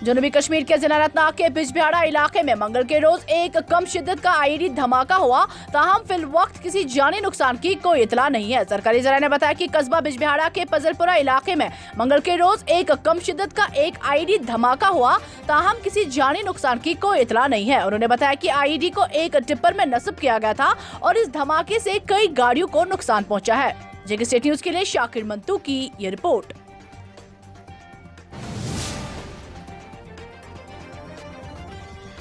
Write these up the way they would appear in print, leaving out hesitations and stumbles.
जनूबी कश्मीर के जिला अनंतनाग के बिजबिहाड़ा इलाके में मंगल के रोज एक कम शिद्दत का आईईडी धमाका हुआ। ताहम फिल वक्त किसी जानी नुकसान की कोई इतला नहीं है। सरकारी जराये ने बताया कि कस्बा बिजबिहाड़ा के पजलपुरा इलाके में मंगल के रोज एक कम शिद्दत का एक आईईडी धमाका हुआ। ताहम किसी जानी नुकसान की कोई इतला नहीं है। उन्होंने बताया कि आईईडी को एक टिप्पर में नस्ब किया गया था और इस धमाके से कई गाड़ियों को नुकसान पहुंचा है। जेके स्टेट न्यूज के लिए शाकिर मंतू की ये रिपोर्ट।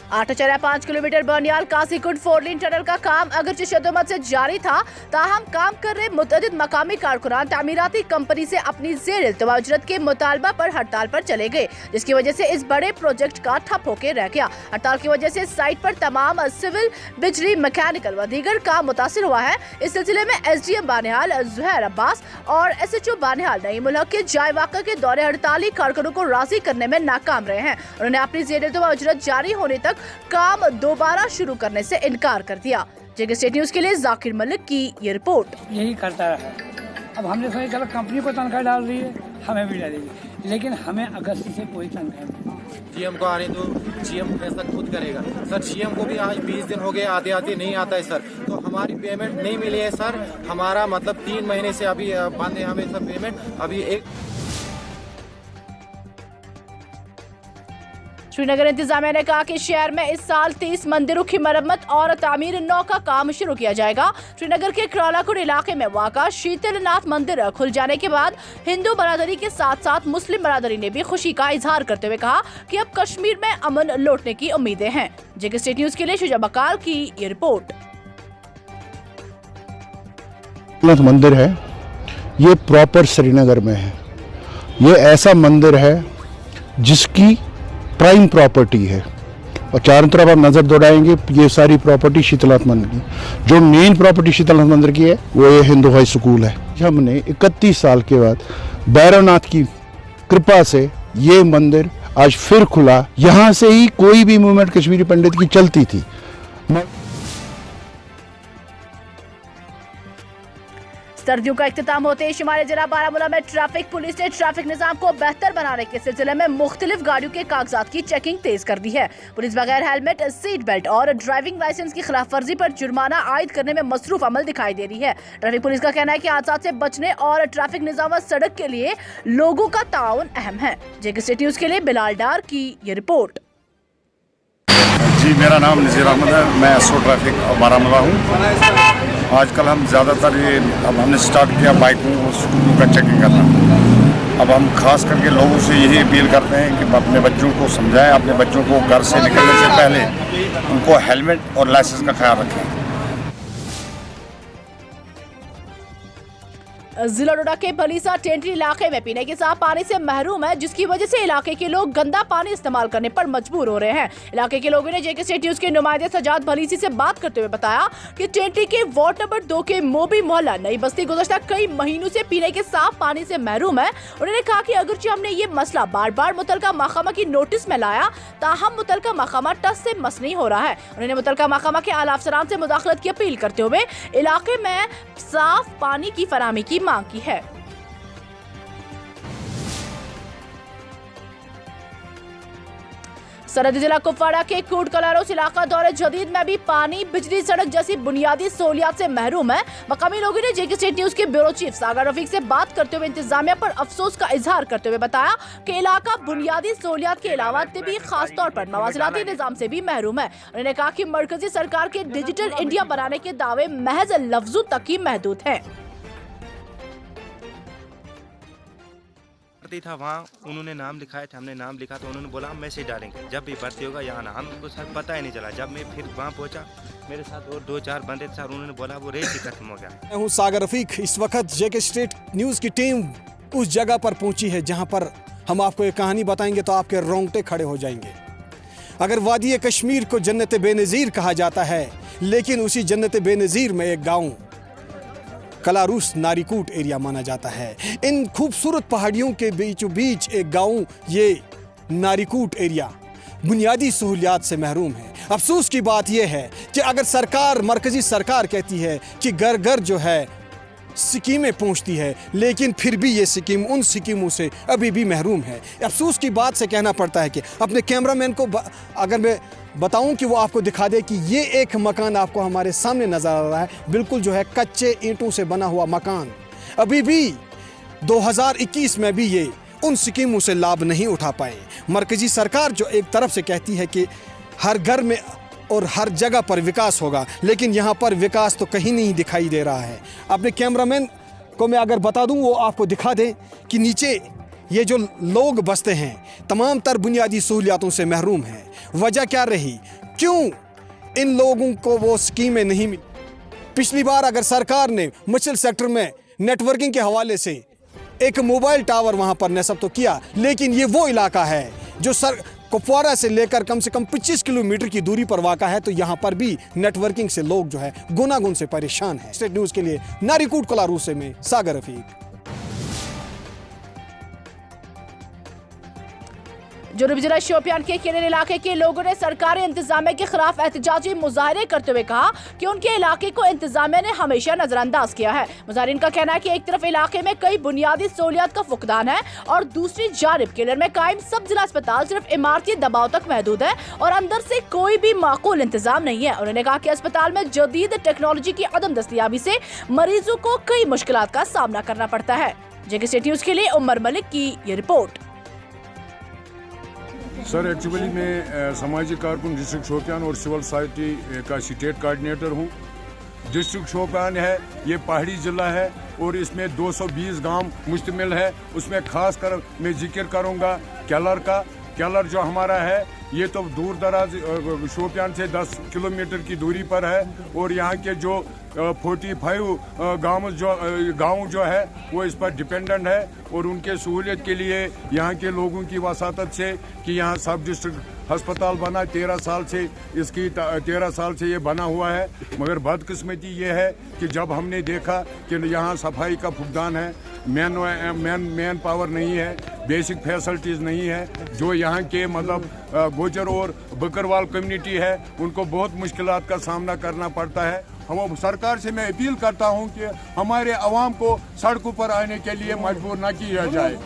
आटाचर्या 5 किलोमीटर बनियाल कासीकुंड 4 लेन टनल का काम अगरचे शदोमत से जारी था, ताहम काम कर रहे मुतअद्दिद मकामी कारकुनान तामीराती कंपनी से अपनी जेर इल्तवा उजरत के मुतालबा पर हड़ताल पर चले गए, जिसकी वजह से इस बड़े प्रोजेक्ट का ठप होकर रह गया। हड़ताल की वजह से साइट पर तमाम सिविल, बिजली, मैकेनिकल व दीगर काम मुतासिर हुआ है। इस सिलसिले में SDM बानिहाल ज़ुहैर अब्बास और SHO बानिहाल नईमुल हक के जाए वाक़ा के दौरे हड़ताली कारकुनों को राजी करने में नाकाम रहे हैं। उन्होंने अपनी जेर इल्तवा उजरत जारी होने तक काम दोबारा शुरू करने से इनकार कर दिया। जेके स्टेट न्यूज के लिए जाकिर मलिक की ये रिपोर्ट। यही करता है। अब हमने सोचा चलो कंपनी को तनख्वाह डाल रही है, हमें भी डालेगी, लेकिन हमें अगस्त से कोई तनख्वाह नहीं। GM को आने दो, GM फैसला खुद करेगा। सर GM को भी आज 20 दिन हो गए आते आते नहीं आता है सर, तो हमारी पेमेंट नहीं मिली है सर। हमारा मतलब 3 महीने से अभी बंद है हमें सर पेमेंट। अभी एक श्रीनगर इंतजामिया ने कहा कि शहर में इस साल 30 मंदिरों की मरम्मत और तामीर नौ का काम शुरू किया जाएगा। श्रीनगर के क्रालाकुंड इलाके में वाक़ा शीतलनाथ मंदिर खुल जाने के बाद हिंदू बरादरी के साथ साथ मुस्लिम बरादरी ने भी खुशी का इजहार करते हुए कहा कि अब कश्मीर में अमन लौटने की उम्मीदें हैं। जेके स्टेट न्यूज के लिए शुजा बकाल की ये रिपोर्ट। मंदिर है, ये प्रॉपर श्रीनगर में है। ये ऐसा मंदिर है जिसकी प्राइम प्रॉपर्टी है और चारों तरफ आप नजर दौड़ाएंगे, ये सारी प्रॉपर्टी शीतलनाथ मंदिर की। जो मेन प्रॉपर्टी शीतलनाथ मंदिर की है वो ये हिंदू हाई स्कूल है। हमने 31 साल के बाद भैरवनाथ की कृपा से ये मंदिर आज फिर खुला। यहाँ से ही कोई भी मूवमेंट कश्मीरी पंडित की चलती थी। सर्दियों का इख्तिताम होते ही शुमारी जिला बारामूला में ट्रैफिक पुलिस ने ट्रैफिक निजाम को बेहतर बनाने के सिलसिले में मुख्तलिफ गाड़ियों के कागजात की चेकिंग तेज कर दी है। पुलिस बगैर हेलमेट, सीट बेल्ट और ड्राइविंग लाइसेंस की खिलाफ वर्जी पर जुर्माना आयद करने में मसरूफ अमल दिखाई दे रही है। ट्रैफिक पुलिस का कहना है कि हादसा से बचने और ट्रैफिक निजाम सड़क के लिए लोगों का ताउन अहम है। जेके स्टेट न्यूज के लिए बिलाल डार की ये रिपोर्ट। जी, मेरा नाम नज़ीर अहमद है, मैं SO ट्रैफिक बारामूला हूँ। आजकल हम ज़्यादातर ये अब हमने स्टार्ट किया बाइकों और स्कूटरों का चेकिंग करना। अब हम खास करके लोगों से यही अपील करते हैं कि अपने बच्चों को समझाएं, अपने बच्चों को घर से निकलने से पहले उनको हेलमेट और लाइसेंस का ख्याल रखें। जिला डोडा के भलीसा टेंटरी इलाके में पीने के साफ पानी से महरूम है, जिसकी वजह से इलाके के लोग गंदा पानी इस्तेमाल करने पर मजबूर हो रहे हैं। इलाके के लोगों ने जेके स्टेट न्यूज के नुमाइंदे सजाद भलीसी से बात करते हुए बताया कि टेंटरी के वार्ड नंबर 2 के मोबी मोहल्ला नई बस्ती गुज़श्ता कई महीनों से पीने के साफ पानी से महरूम है। उन्होंने कहा कि अगरचे हमने ये मसला बार बार मुतलका महकमा की नोटिस में लाया, ताहम मुतलका महकमा टस से मस नहीं हो रहा है। उन्होंने मुतलका महकमा के आला अफसरान से मुदाखलत की अपील करते हुए इलाके में साफ पानी की फराहमी की मांग की है। सरहदी जिला कुपवाड़ा के कूट कलारोस इलाका दौरे जदीद में भी पानी, बिजली, सड़क जैसी बुनियादी सहूलियात से महरूम है। मकामी लोगों ने जेके स्टेट न्यूज के ब्यूरो चीफ सागर रफीक से बात करते हुए इंतजामिया पर अफसोस का इजहार करते हुए बताया कि इलाका बुनियादी सहूलियात के अलावा तिबी खास तौर पर मवासिलाती निजाम से भी महरूम है। उन्होंने कहा कि मरकजी सरकार के डिजिटल इंडिया बनाने के दावे महज लफ्जों तक ही महदूद हैं। था वहाँ उन्होंने नाम लिखाए थे, हमने नाम लिखा तो उन्होंने बोला हम मैसेज डालेंगे जब भी भर्ती होगा यहाँ ना। हमको सर पता ही नहीं चला। जब मैं फिर वहाँ पहुँचा, मेरे साथ और 2-4 बंदे सर, उन्होंने बोला वो रेस ही खत्म हो गया। मैं हूँ सागर रफीक। इस वक्त जेके स्टेट न्यूज़ की टीम उस जगह पर पहुँची है जहाँ पर हम आपको एक कहानी बताएंगे तो आपके रोंगटे खड़े हो जाएंगे। अगर वादी कश्मीर को जन्नत बेनज़ीर कहा जाता है, लेकिन उसी जन्नत बेनज़ीर में एक गाँव कलारूस नारीकूट एरिया माना जाता है। इन खूबसूरत पहाड़ियों के बीचों बीच एक गांव ये नारीकूट एरिया बुनियादी सहूलियात से महरूम है। अफसोस की बात यह है कि अगर सरकार, मरकजी सरकार कहती है कि घर घर जो है स्कीमें पहुंचती है, लेकिन फिर भी ये स्कीम उन स्कीमों से अभी भी महरूम है। अफसोस की बात से कहना पड़ता है कि अपने कैमरामैन को अगर मैं बताऊं कि वो आपको दिखा दे कि ये एक मकान आपको हमारे सामने नज़र आ रहा है, बिल्कुल जो है कच्चे ईंटों से बना हुआ मकान, अभी भी 2021 में भी ये उन स्कीमों से लाभ नहीं उठा पाए। मरकजी सरकार जो एक तरफ से कहती है कि हर घर में और हर जगह पर विकास होगा, लेकिन यहाँ पर विकास तो कहीं नहीं दिखाई दे रहा है। अपने कैमरामैन को मैं अगर बता दूं, वो आपको दिखा दें कि नीचे ये जो लोग बसते हैं तमाम तर बुनियादी सहूलियातों से महरूम हैं। वजह क्या रही, क्यों इन लोगों को वो स्कीमें नहीं मिली? पिछली बार अगर सरकार ने मछल सेक्टर में नेटवर्किंग के हवाले से एक मोबाइल टावर वहाँ पर नस्ब तो किया, लेकिन ये वो इलाका है जो कुपवारा से लेकर कम से कम 25 किलोमीटर की दूरी पर वाक़ा है, तो यहाँ पर भी नेटवर्किंग से लोग जो है गुनागुन से परेशान हैं। स्टेट न्यूज़ के लिए नारीकूट कोलारू से में सागर रफीक। जुनूबी जिला शोपियान के केरल इलाके के लोगों ने सरकारी इंतजामिया के खिलाफ एहतजाजी मुजाहरे करते हुए कहा कि उनके इलाके को इंतजामिया ने हमेशा नजरअंदाज किया है। मुजाहरीन का कहना है कि एक तरफ इलाके में कई बुनियादी सहूलियात का फुकदान है और दूसरी जानिब केरल में कायम सब जिला अस्पताल सिर्फ इमारती दबाव तक महदूद है और अंदर से कोई भी माकूल इंतजाम नहीं है। उन्होंने कहा कि अस्पताल में जदीद टेक्नोलॉजी की अदम दस्तयाबी से मरीजों को कई मुश्किलात का सामना करना पड़ता है। जेके स्टेट न्यूज़ के लिए उमर मलिक की ये रिपोर्ट। सर एक्चुअली मैं समाजी कारकुन डिस्ट्रिक्ट शोपियान और सिविल सोसाइटी का स्टेट कोऑर्डिनेटर हूँ। डिस्ट्रिक्ट शोपियान है, ये पहाड़ी ज़िला है और इसमें 220 गांव मुश्तमिल है। उसमें खास कर मैं जिक्र करूँगा केलर का। केलर जो हमारा है ये तो दूर दराज शोपियान से 10 किलोमीटर की दूरी पर है और यहाँ के जो 45 गाँव जो है वो इस पर डिपेंडेंट है और उनके सहूलियत के लिए यहाँ के लोगों की वसातत से कि यहाँ सब डिस्ट्रिक्ट अस्पताल बना 13 साल से ये बना हुआ है। मगर बदकिस्मती ये है कि जब हमने देखा कि यहाँ सफाई का फुकदान है, मैन पावर नहीं है, बेसिक फैसिलिटीज़ नहीं है, जो यहाँ के मतलब गोजर और बकरवाल कम्युनिटी है उनको बहुत मुश्किलात का सामना करना पड़ता है। हम सरकार से मैं अपील करता हूँ कि हमारे अवाम को सड़कों पर आने के लिए मजबूर न किया जाए।